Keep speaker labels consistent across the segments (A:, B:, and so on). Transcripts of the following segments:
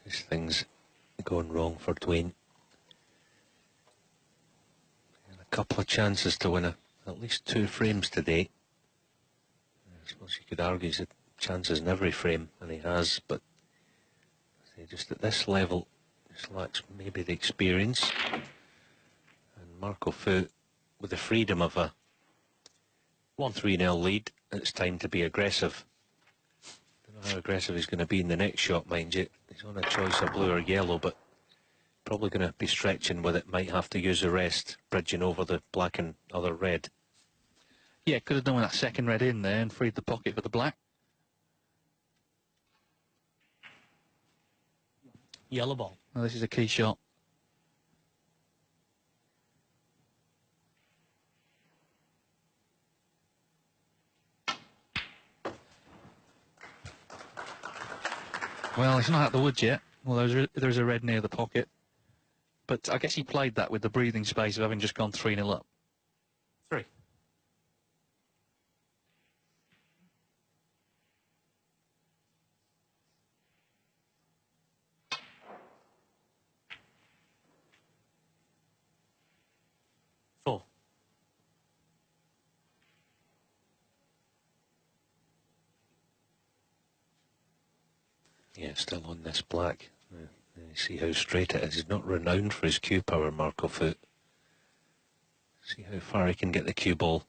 A: This thing's going wrong for Dwayne. And a couple of chances to win at least 2 frames today. I suppose you could argue he's had chances in every frame, and he has, but just at this level, just lacks maybe the experience. And Marco Fu, with the freedom of a 1-3-0 lead, it's time to be aggressive. Don't know how aggressive he's going to be in the next shot, mind you. He's on a choice of blue or yellow, but probably going to be stretching with it. Might have to use the rest, bridging over the black and other red.
B: Yeah, could have done with that second red in there and freed the pocket for the black.
C: Yellow ball.
B: Well, this is a key shot. Well, he's not out the woods yet. Well, there's a red near the pocket. But I guess he played that with the breathing space of having just gone 3-0 up.
C: 3.
A: Yeah, still on this black. You see how straight it is. He's not renowned for his cue power, Marco Fu. See how far he can get the cue ball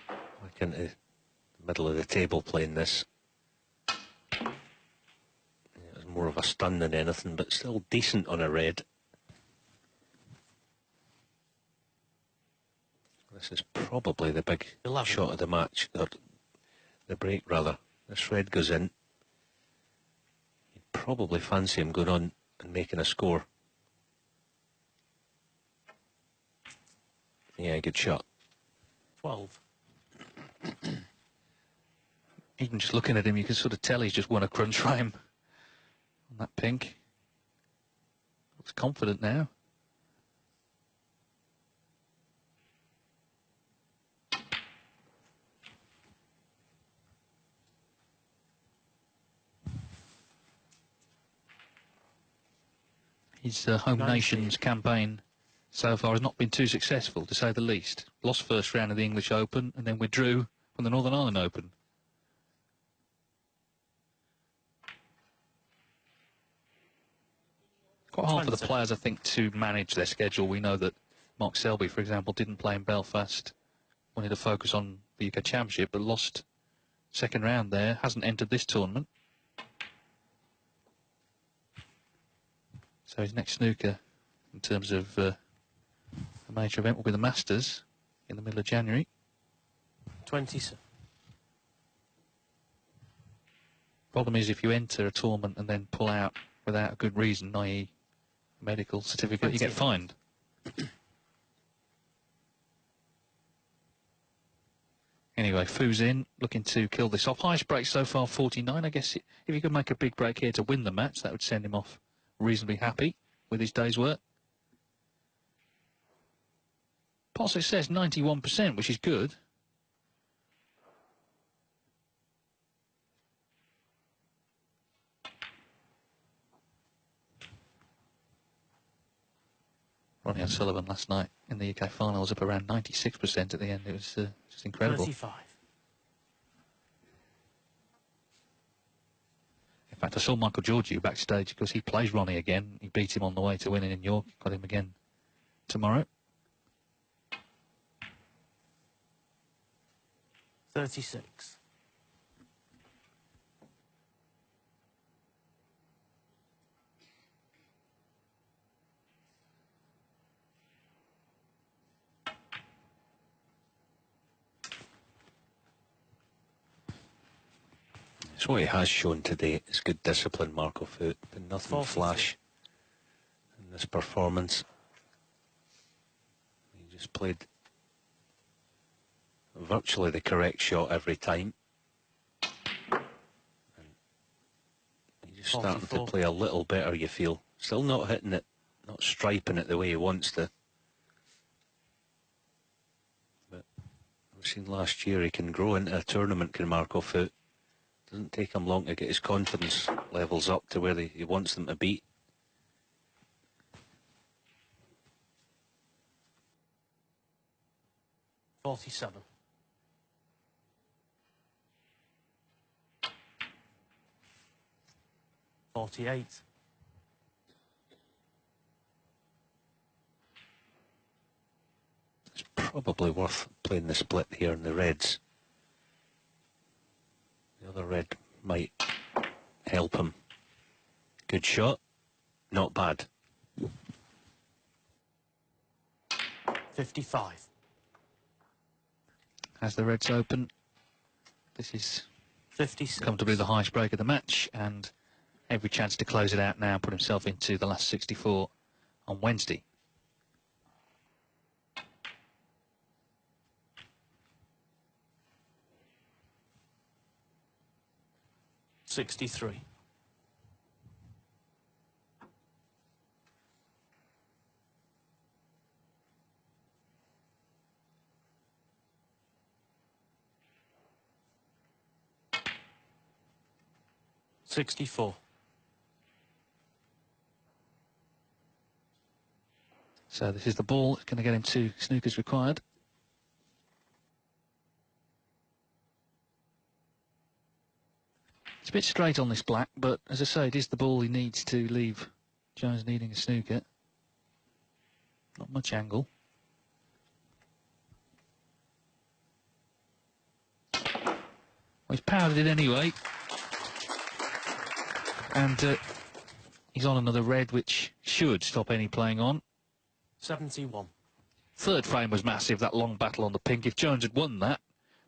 A: back into the middle of the table playing this. Yeah, it was more of a stun than anything, but still decent on a red. This is probably the big
C: 11.
A: shot of the match, or the break rather. This red goes in. You'd probably fancy him going on and making a score. Yeah, good shot.
C: 12.
B: Even just looking at him, you can sort of tell he's just won a crunch frame on that pink. Looks confident now. His home
C: 19.
B: nations campaign so far has not been too successful, to say the least. Lost first round of the English Open and then withdrew from the Northern Ireland Open. Quite hard for the players, I think, to manage their schedule. We know that Mark Selby, for example, didn't play in Belfast, wanted to focus on the UK Championship, but lost second round there, hasn't entered this tournament. So his next snooker, in terms of a major event, will be the Masters in the middle of January.
C: 27.
B: Problem is, if you enter a tournament and then pull out without a good reason, i.e. medical certificate, you get fined. Anyway, Fu's in, looking to kill this off. Highest break so far, 49. I guess if he could make a big break here to win the match, that would send him off reasonably happy with his day's work. Posset says 91%, which is good. Ronnie O'Sullivan last night in the UK final was up around 96% at the end. It was just incredible.
C: 35.
B: In fact, I saw Michael Georgiou backstage because he plays Ronnie again. He beat him on the way to winning in York. Got him again tomorrow.
C: 36.
A: It's what he has shown today. It's good discipline, Marco Fu. Been nothing flash in this performance. He just played virtually the correct shot every time. And he's just starting to play a little better, you feel. Still not hitting it, not striping it the way he wants to. But we've seen last year he can grow into a tournament, can Marco Fu. Doesn't take him long to get his confidence levels up to where he wants them to be.
C: 47. $48.
A: It's probably worth playing the split here in the reds. The other red might help him. Good shot. Not bad.
C: 55.
B: As the reds open, this is
C: 56.
B: comfortably the highest break of the match, and every chance to close it out now, put himself into the last 64 on Wednesday.
C: $63. $64.
B: So this is the ball that's going to get him to snookers required. It's a bit straight on this black, but as I say, it is the ball he needs to leave Jones needing a snooker. Not much angle. Well, he's powered it anyway. And he's on another red, which should stop any playing on.
C: 71.
B: Third frame was massive, that long battle on the pink. If Jones had won that,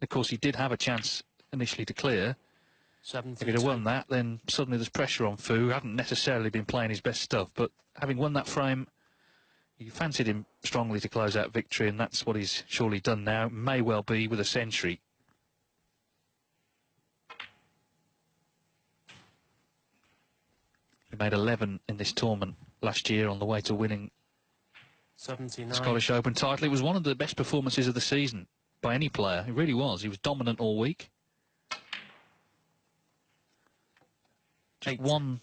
B: of course he did have a chance initially to clear.
C: 72.
B: If he'd have won that, then suddenly there's pressure on Fu, who hadn't necessarily been playing his best stuff, but having won that frame, you fancied him strongly to close out victory, and that's what he's surely done now. May well be with a century. He made 11 in this tournament last year on the way to winning
C: 79.
B: the Scottish Open title. It was one of the best performances of the season by any player. It really was. He was dominant all week. Just one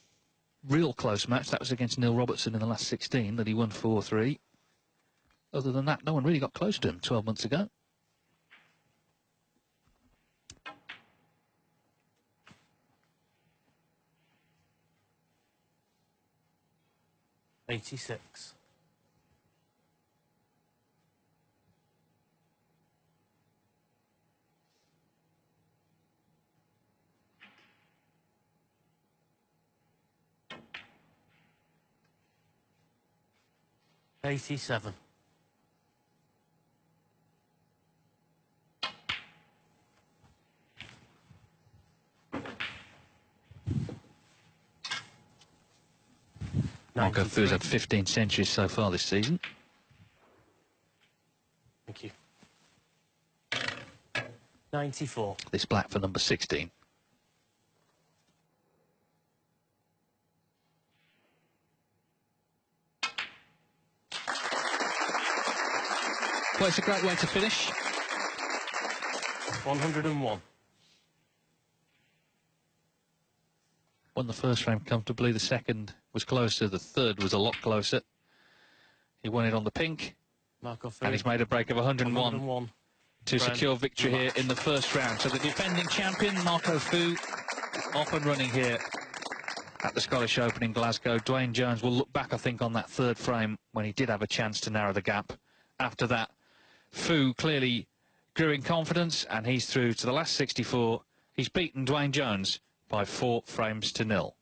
B: real close match. That was against Neil Robertson in the last 16 that he won 4-3. Other than that, no one really got close to him 12 months ago.
C: $86. $87.
B: Marco Fu's had 15 centuries so far this season.
C: Thank you. 94.
B: This black for number 16. Well, it's a great way to finish.
C: 101.
B: Won the first frame comfortably. The second was closer. The third was a lot closer. He won it on the pink.
C: Marco Fu.
B: And he's made a break of 101 to secure victory here in the first round. So the defending champion, Marco Fu, off and running here at the Scottish Open in Glasgow. Dwayne Jones will look back, I think, on that third frame when he did have a chance to narrow the gap. After that, Fu clearly grew in confidence, and he's through to the last 64. He's beaten Dwayne Jones by 4 frames to 0.